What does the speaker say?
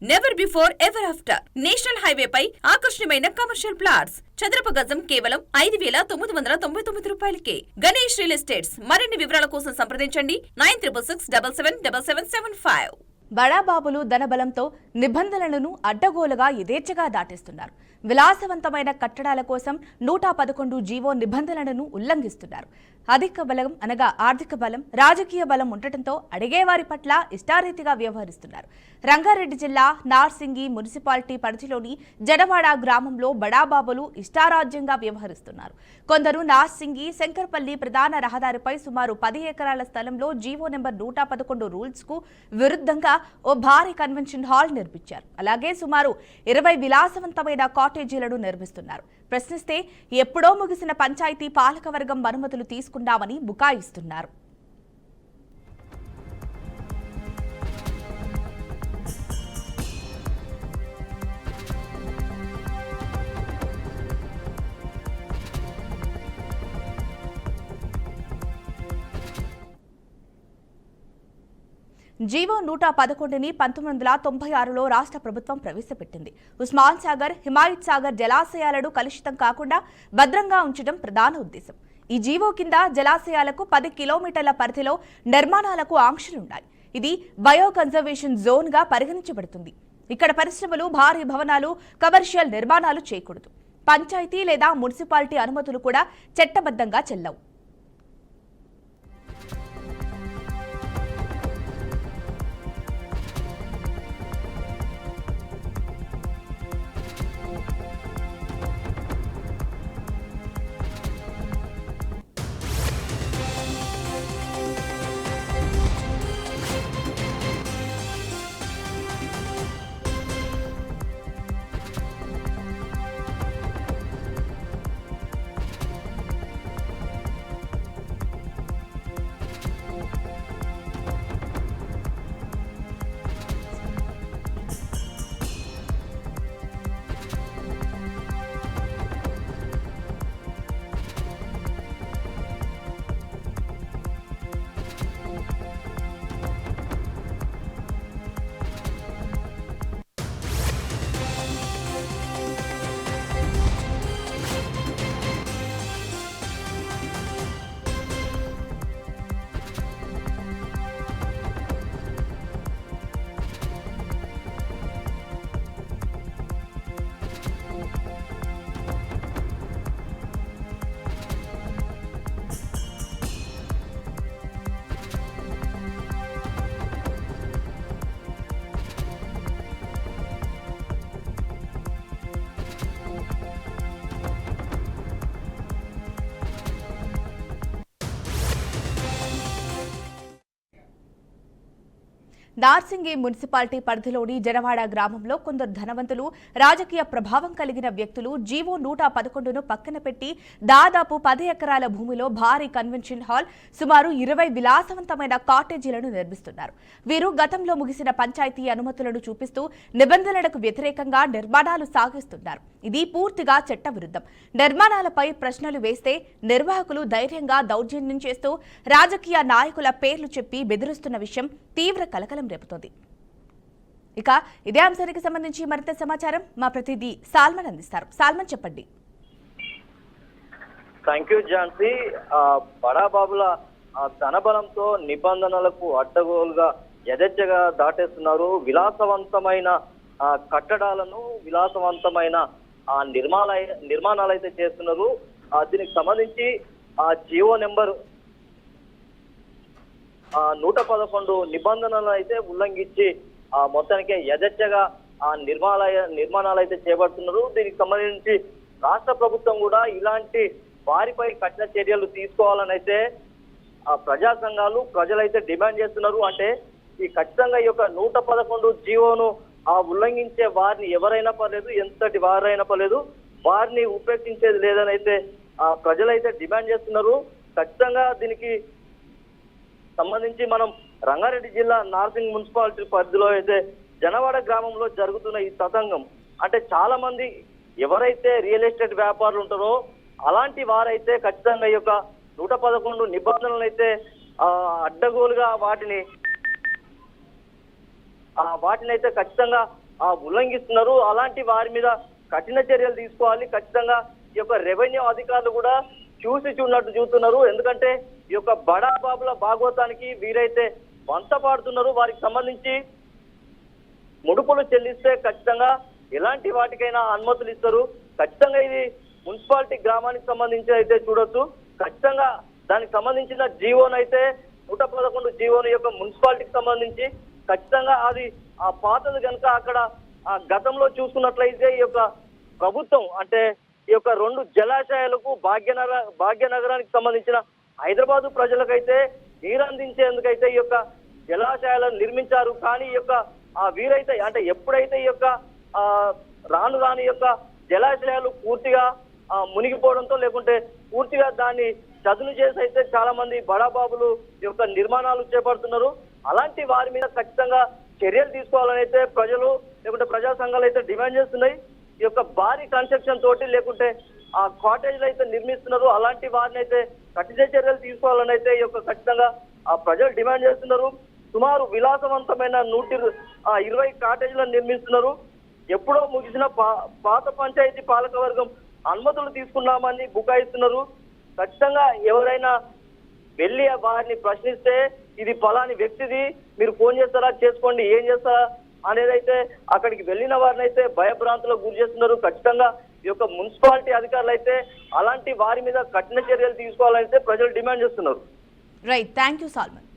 Never before ever after national highway పై ఆకర్షణీయమైన commercial plots చదరపు గజం కేవలం 5,999 రూపాయలకే. Ganesh real estates. మరిన్ని వివరాల కోసం సంప్రదించండి 9366777775. బడాబాబులు ధనబలంతో నిబంధనలను అడ్డగోలుగా యథేచ్ఛగా దాటేస్తున్నారు. విలాసవంతమైన కట్టడాల కోసం 111 జీవో నిబంధనలను ఉల్లంఘిస్తున్నారు. అధిక బలం అనగా ఆర్థిక బలం, రాజకీయ బలం ఉండటంతో అడిగేవారి పట్ల ఇష్టారీతిగా వ్యవహరిస్తున్నారు. రంగారెడ్డి జిల్లా నార్సింగి మున్సిపాలిటీ పరిధిలోని జడవాడ గ్రామంలో బడాబాబులు ఇష్టారాజ్యంగా వ్యవహరిస్తున్నారు. కొందరు నార్సింగి శంకర్పల్లి ప్రధాన రహదారిపై సుమారు 10 ఎకరాల స్థలంలో జీవో నెంబర్ 111 రూల్స్ కు విరుద్ధంగా ఓ భారీ కన్వెన్షన్ హాల్ నిర్మించారు. అలాగే సుమారు 20 విలాసవంతమైన కాటేజీలను నిర్మిస్తున్నారు. ప్రశ్నిస్తే ఎప్పుడో ముగిసిన పంచాయతీ పాలకవర్గం అనుమతులు తీసుకున్నామని బుకాయిస్తున్నారు. జీవో 111ని 1996లో రాష్ట్ర ప్రభుత్వం ప్రవేశపెట్టింది. ఉస్మాన్ సాగర్, హిమాయత్ సాగర్ జలాశయాలను కలుషితం కాకుండా భద్రంగా ఉంచడం ప్రధాన ఉద్దేశం. ఈ జీవో కింద జలాశయాలకు 10 కిలోమీటర్ల పరిధిలో నిర్మాణాలకు ఆంక్షలున్నాయి. ఇది బయో కన్జర్వేషన్ జోన్ గా పరిగణించబడుతుంది. ఇక్కడ పరిశ్రమలు, భారీ భవనాలు, కమర్షియల్ నిర్మాణాలు చేయకూడదు. పంచాయతీ లేదా మున్సిపాలిటీ అనుమతులు కూడా చట్టబద్ధంగా చెల్లవు. నార్సింగి మున్సిపాలిటీ పరిధిలోని జడవాడ గ్రామంలో కొందరు ధనవంతులు, రాజకీయ ప్రభావం కలిగిన వ్యక్తులు జీవో 111ను పక్కన పెట్టి దాదాపు 10 ఎకరాల భూమిలో భారీ కన్వెన్షన్ హాల్, సుమారు 20 విలాసవంతమైన కాటేజీలను నిర్మిస్తున్నారు. వీరు గతంలో ముగిసిన పంచాయతీ అనుమతులను చూపిస్తూ నిబంధనలకు వ్యతిరేకంగా నిర్మాణాలు సాగిస్తున్నారు. ఇది పూర్తిగా చట్టవిరుద్ధం. నిర్మాణాలపై ప్రశ్నలు వేస్తే నిర్వాహకులు ధైర్యంగా దౌర్జన్యం చేస్తూ రాజకీయ నాయకుల పేర్లు చెప్పి బెదిరిస్తున్న విషయం తీవ్ర కలకలం రేపుతోంది. ఇక ఇదే అంశానికి సంబంధించి మరింత సమాచారం మా ప్రతినిధి సాల్మన్ అందిస్తారు. సాల్మన్, చెప్పండి. Thank you Jhansi. బడాబాబుల ధనబలంతో నిబంధనలకు అడ్డగోలుగా యథేచ్ఛగా దాటేస్తున్నారు. విలాసవంతమైన కట్టడాలను, విలాసవంతమైన నిర్మాణాలు అయితే చేస్తున్నారు. దీనికి సంబంధించి జియో నెంబర్ 111 నిబంధనలు అయితే ఉల్లంఘించి మొత్తానికి యథేచ్ఛగా నిర్మాణాలు అయితే చేపడుతున్నారు. దీనికి సంబంధించి రాష్ట్ర ప్రభుత్వం కూడా ఇలాంటి వారిపై కఠిన చర్యలు తీసుకోవాలని అయితే ప్రజా సంఘాలు, ప్రజలైతే డిమాండ్ చేస్తున్నారు. అంటే ఈ ఖచ్చితంగా ఈ యొక్క 111 జీవోను ఉల్లంఘించే వారిని ఎవరైనా పర్లేదు, ఎంతటి వారైనా పర్లేదు, వారిని ఉపేక్షించేది లేదని అయితే ప్రజలైతే డిమాండ్ చేస్తున్నారు. ఖచ్చితంగా దీనికి సంబంధించి మనం రంగారెడ్డి జిల్లా నార్సింగ్ మున్సిపాలిటీ పరిధిలో అయితే జనవాడ గ్రామంలో జరుగుతున్న ఈ తతంగం, అంటే చాలా మంది ఎవరైతే రియల్ ఎస్టేట్ వ్యాపారులు ఉంటారో అలాంటి వారైతే ఖచ్చితంగా ఈ యొక్క 111 నిబంధనలు అయితే అడ్డగోలుగా వాటిని అయితే ఖచ్చితంగా ఉల్లంఘిస్తున్నారు. అలాంటి వారి మీద కఠిన చర్యలు తీసుకోవాలి. ఖచ్చితంగా ఈ యొక్క రెవెన్యూ అధికారులు కూడా చూసినట్టు చూస్తున్నారు. ఎందుకంటే ఈ యొక్క బడా బాబుల భాగవతానికి వీరైతే వంత పాడుతున్నారు. వారికి సంబంధించి ముడుపులు చెల్లిస్తే ఖచ్చితంగా ఎలాంటి వాటికైనా అనుమతులు ఇస్తారు. ఖచ్చితంగా ఇది మున్సిపాలిటీ గ్రామానికి సంబంధించి అయితే చూడొచ్చు. ఖచ్చితంగా దానికి సంబంధించిన జీవోనైతే 111 జీవోను యొక్క మున్సిపాలిటీకి సంబంధించి ఖచ్చితంగా అది ఆ పాతది కనుక అక్కడ ఆ గతంలో చూసుకున్నట్లయితే ఈ యొక్క ప్రభుత్వం అంటే ఈ యొక్క 2 జలాశయాలకు భాగ్యనగరానికి సంబంధించిన హైదరాబాదు ప్రజలకైతే నీరు అందించేందుకైతే ఈ యొక్క జలాశయాలను నిర్మించారు. కానీ ఈ యొక్క వీరైతే అంటే ఎప్పుడైతే ఈ యొక్క రాని యొక్క జలాశయాలు పూర్తిగా మునిగిపోవడంతో లేకుంటే పూర్తిగా దాన్ని చదును చేసి అయితే చాలా మంది బడాబాబులు యొక్క నిర్మాణాలు చేపడుతున్నారు. అలాంటి వారి మీద ఖచ్చితంగా చర్యలు తీసుకోవాలని అయితే ప్రజలు లేకుంటే ప్రజా సంఘాలు అయితే డిమాండ్ చేస్తున్నాయి. ఈ యొక్క భారీ కన్స్ట్రక్షన్ తోటి లేకుంటే ఆ కాటేజ్లు అయితే నిర్మిస్తున్నారు. అలాంటి వారిని అయితే కఠిన చర్యలు తీసుకోవాలని అయితే ఈ యొక్క ఖచ్చితంగా ప్రజలు డిమాండ్ చేస్తున్నారు. సుమారు విలాసవంతమైన 120 కాటేజ్లను నిర్మిస్తున్నారు. ఎప్పుడో ముగిసిన పాత పంచాయతీ పాలకవర్గం అనుమతులు తీసుకున్నామని బుకాయిస్తున్నారు. ఖచ్చితంగా ఎవరైనా వెళ్ళి వారిని ప్రశ్నిస్తే ఇది ఫలాని వ్యక్తిది, మీరు ఫోన్ చేస్తారా, చేసుకోండి, ఏం చేస్తారా అనేది అయితే అక్కడికి వెళ్ళిన వారిని అయితే భయభ్రాంతులకు గురి చేస్తున్నారు. ఖచ్చితంగా ఈ యొక్క మున్సిపాలిటీ అధికారులు అయితే అలాంటి వారి మీద కఠిన చర్యలు తీసుకోవాలని అయితే ప్రజలు డిమాండ్ చేస్తున్నారు. Right, thank you salmon.